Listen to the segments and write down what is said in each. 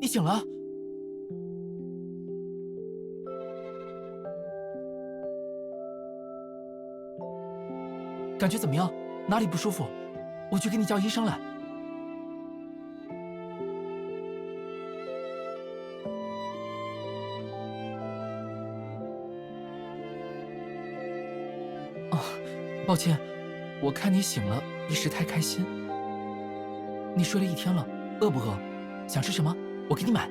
你醒了？感觉怎么样？哪里不舒服？我去给你叫医生来。哦，抱歉，我看你醒了，一时太开心。你睡了一天了，饿不饿？想吃什么？我给你买。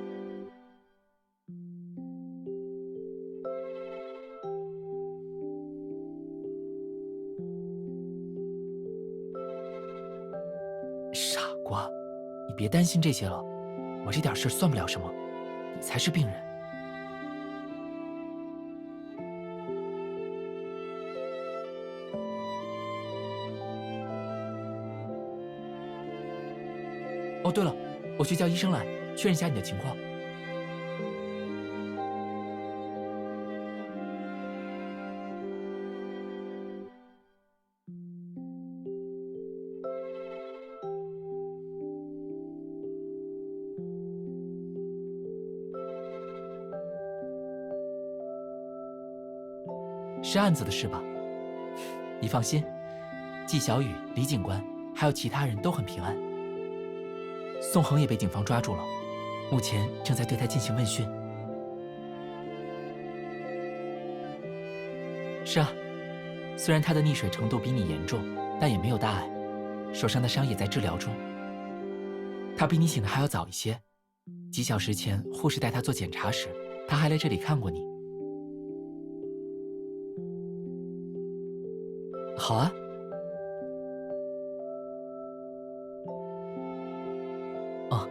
傻瓜，你别担心这些了，我这点事算不了什么，你才是病人。哦，对了，我去叫医生来，确认一下你的情况。是案子的事吧？你放心，季小雨、李警官还有其他人都很平安。宋恒也被警方抓住了，目前正在对他进行问讯。是啊，虽然他的溺水程度比你严重，但也没有大碍，手上的伤也在治疗中。他比你醒的还要早一些，几小时前护士带他做检查时，他还来这里看过你。好啊。哦，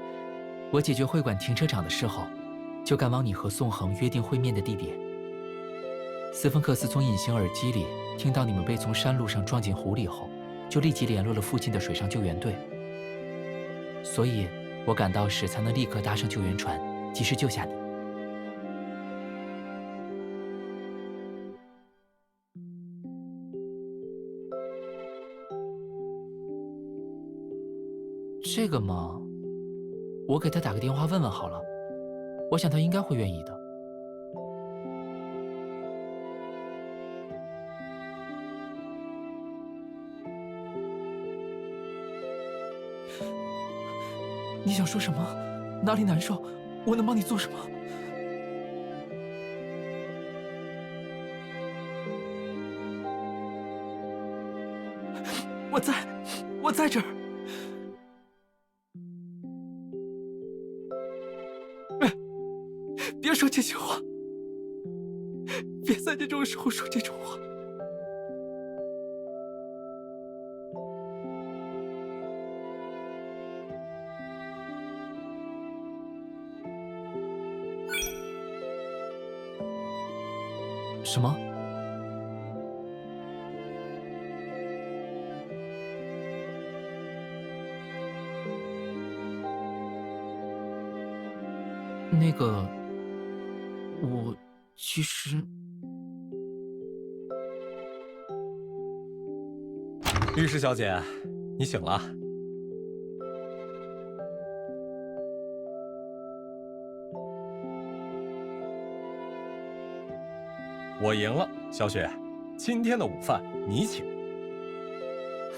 我解决会馆停车场的事后，就赶往你和宋恒约定会面的地点。斯芬克斯从隐形耳机里听到你们被从山路上撞进湖里后，就立即联络了附近的水上救援队。所以，我赶到时才能立刻搭上救援船，及时救下你。这个嘛，我给他打个电话问问好了，我想他应该会愿意的。你想说什么？哪里难受？我能帮你做什么？我在这儿。别说这些话，别在这种时候说这种话。什么？那个，我其实……律师小姐，你醒了。我赢了，小雪，今天的午饭你请。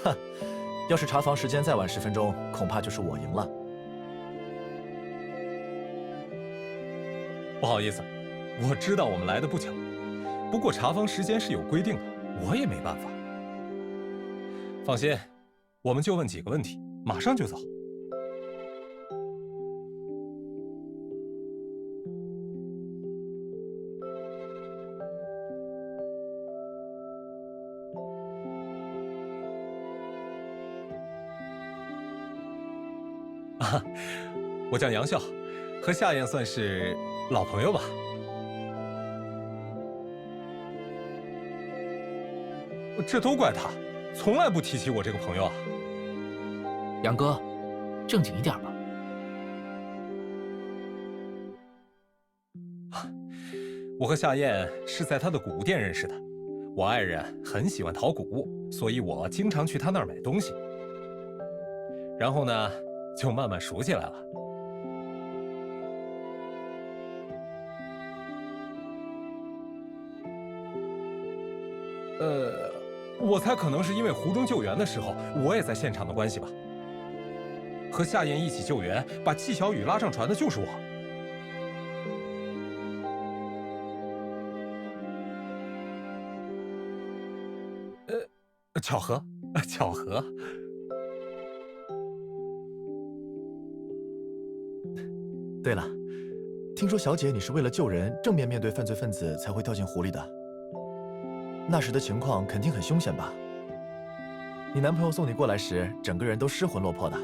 哼，要是查房时间再晚10分钟，恐怕就是我赢了。不好意思，我知道我们来的不巧，不过查房时间是有规定的，我也没办法。放心，我们就问几个问题，马上就走。啊，我叫杨笑，和夏燕算是老朋友吧。这都怪他，从来不提起我这个朋友啊。杨哥，正经一点吧。我和夏燕是在他的古物店认识的，我爱人很喜欢淘古物，所以我经常去他那儿买东西。然后呢，就慢慢熟起来了。我猜可能是因为湖中救援的时候，我也在现场的关系吧。和夏燕一起救援，把纪晓雨拉上船的就是我。巧合，巧合。对了，听说小姐你是为了救人，正面面对犯罪分子才会掉进湖里的。那时的情况肯定很凶险吧？你男朋友送你过来时，整个人都失魂落魄的。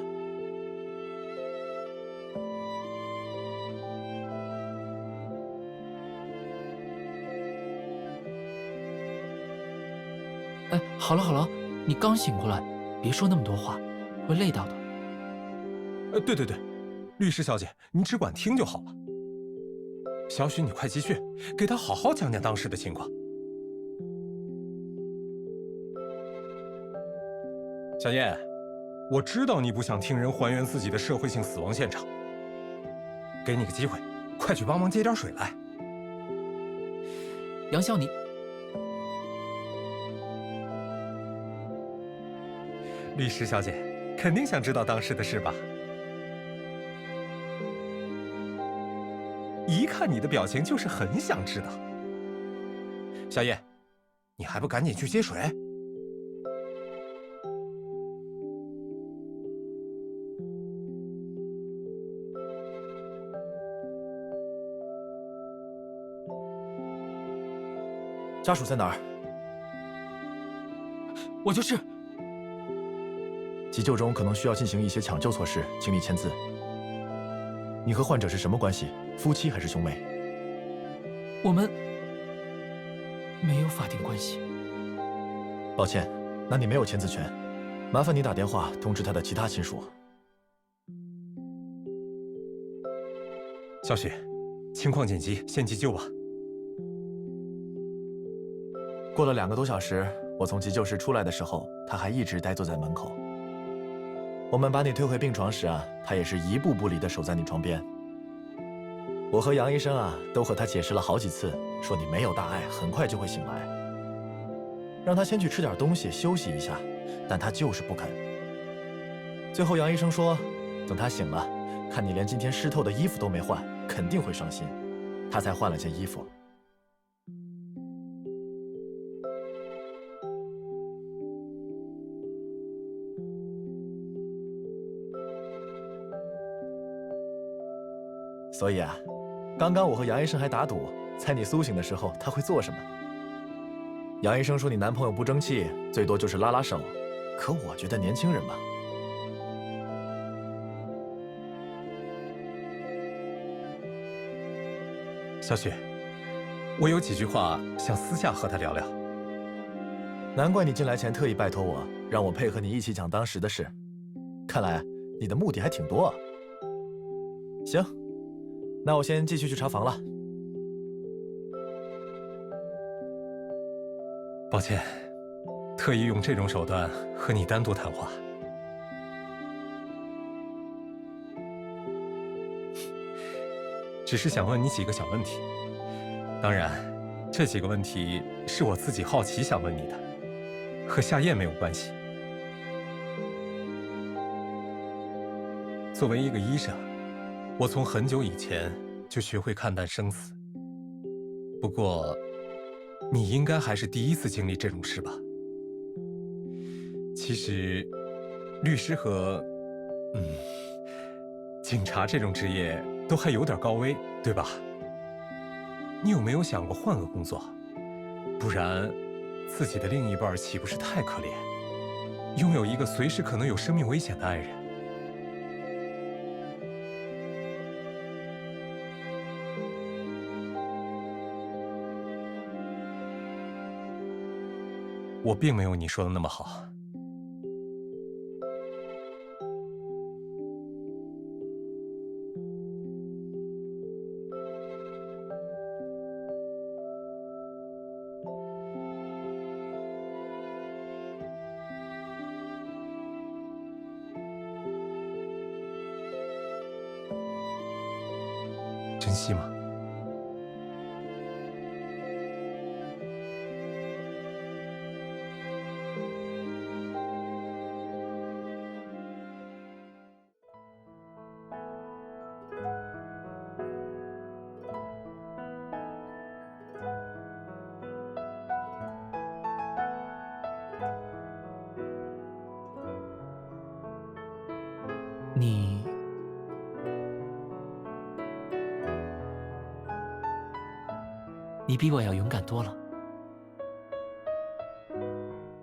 哎，好了好了，你刚醒过来，别说那么多话，会累到的。对对对，律师小姐，你只管听就好了。小许，你快继续，给他好好讲讲当时的情况。小燕，我知道你不想听人还原自己的社会性死亡现场，给你个机会，快去帮忙接点水来。杨笑，你律师小姐，肯定想知道当时的事吧？一看你的表情就是很想知道。小燕，你还不赶紧去接水？家属在哪儿？我就是。急救中可能需要进行一些抢救措施，请你签字。你和患者是什么关系？夫妻还是兄妹？我们没有法定关系。抱歉，那你没有签字权。麻烦你打电话通知他的其他亲属。小许，情况紧急，先急救吧。过了2个多小时，我从急救室出来的时候，他还一直呆坐在门口。我们把你推回病床时啊，他也是一步不离地守在你床边。我和杨医生啊，都和他解释了好几次，说你没有大碍，很快就会醒来，让他先去吃点东西休息一下，但他就是不肯。最后杨医生说，等他醒了，看你连今天湿透的衣服都没换，肯定会伤心，他才换了件衣服。所以啊，刚刚我和杨医生还打赌，猜你苏醒的时候他会做什么。杨医生说你男朋友不争气，最多就是拉拉手，可我觉得年轻人嘛。小许，我有几句话想私下和他聊聊。难怪你进来前特意拜托我，让我配合你一起讲当时的事。看来你的目的还挺多啊。行。那我先继续去查房了。抱歉，特意用这种手段和你单独谈话。只是想问你几个小问题，当然，这几个问题是我自己好奇想问你的，和夏燕没有关系。作为一个医生，我从很久以前就学会看淡生死。不过，你应该还是第一次经历这种事吧？其实，律师和警察这种职业都还有点高危，对吧？你有没有想过换个工作？不然，自己的另一半岂不是太可怜？拥有一个随时可能有生命危险的爱人。我并没有你说的那么好。珍惜吗？你比我要勇敢多了。